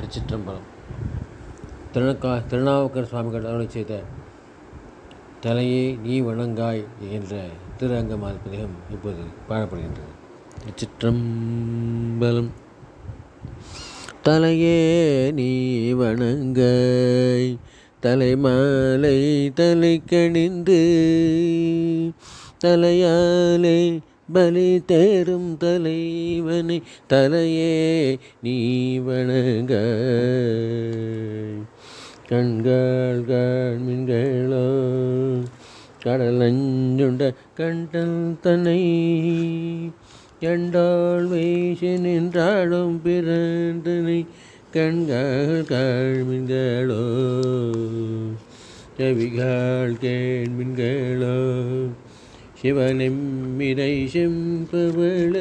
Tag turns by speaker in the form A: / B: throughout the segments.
A: திருச்சிற்றம்பலம். திருநாவுக்கர் சுவாமிகள் அருளை செய்த தலையே நீ வணங்காய் என்ற திருஅங்கமால் பதிகம் இப்போது பாடப்படுகின்றது. திருச்சிற்றம்பலம். தலையே நீ வணங்காய் தலைமாலை தலை கணிந்து தலையாலே பலி தேரும் தலைவனை தலையே நீ வணங்காய். கண்கள் காண்மின்களோ கடல் அஞ்சுண்ட கண்டல் தன்னை கண்டாள் வீசி நின்றாடும் பிறந்தனை கண்கள் காண்மின்களோ செவிகள் கேள்மின்களோ சிவனெம்மிரை செம்பவள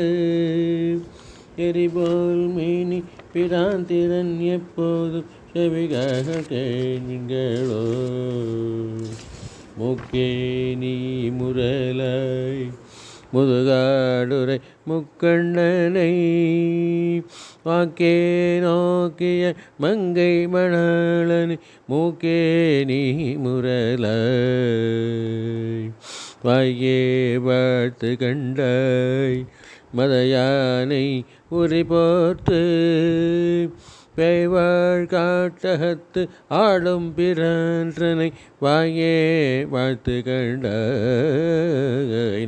A: எரிபோல் மேனி பிராந்திரன் எப்போதும் செவிகள் கேள்விகளோ முக்கே நீ முரலாய் முதுகாடுரை முக்கண்ணனை வாக்கே நோக்கிய மங்கை மணாளனை மூக்கே நீ முரலாய் வாயே வாழ்த்து கண்டாய் மதயானை உரி போர்த்து பேய்வாழ் காட்டகத்து ஆடும் பிறன்றனை வாயே வாழ்த்து கண்டாய்.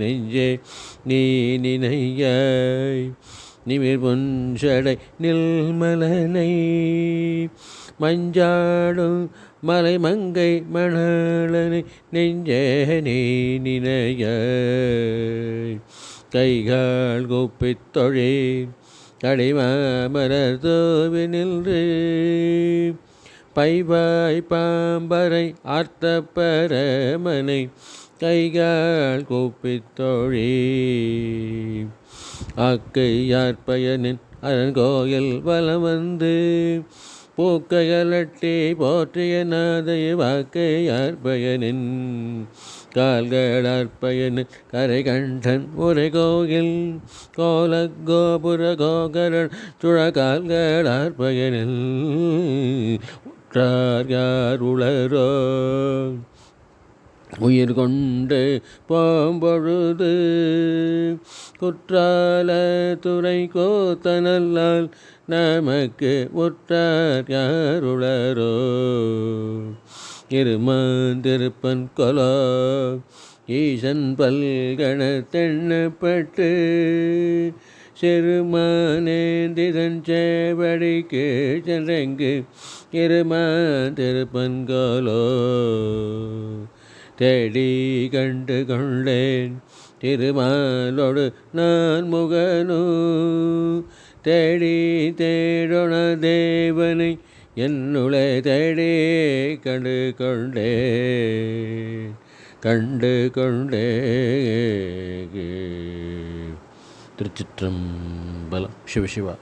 A: நெஞ்சே நீ நினையாய் நிமிர் பொன்சடை நில்மலனை மஞ்சாடும் மலை மங்கை மணாளனை நெஞ்சே நீ நினையாய். கைகால் கூப்பித் தொழே கடிமாமலர் தூவி நின்று பைவாய் பாம்பரை ஆர்த்த பரமனை கைகால் கூப்பித் தொழே ஆக்கையார் பயனின் அரண்கோயில் வலம் வந்து பூக்கையலட்டி போற்றிய நாதை வாக்கையார் பயனின் கால்களார் பயனின் கரை கண்டன் உரை கோயில் கோல கோபுர கோகரன் சுழகால்களார் பயனில் உற்றார் யார் உளரோ உயிர் கொண்டு போம்பொழுது குற்றால துறை கோத்தனல்லால் நமக்கு உற்றார் யாருளரோ இருமாந்திருப்பன் கொலோ ஈசன் பல்கண தென்னப்பட்டு சிறுமானேந்திதன் சேவடிக்கு சென்றெங்கு இருமாந்திருப்பன் கொலோ தேடி கண்டு கொண்டேன் திருமாலோடு நான் முகனு தேடி தேடொண தேவனை என்னுளே தேடி கண்டு கொண்டே. திருச்சிற்றம்பலம். சிவசிவா.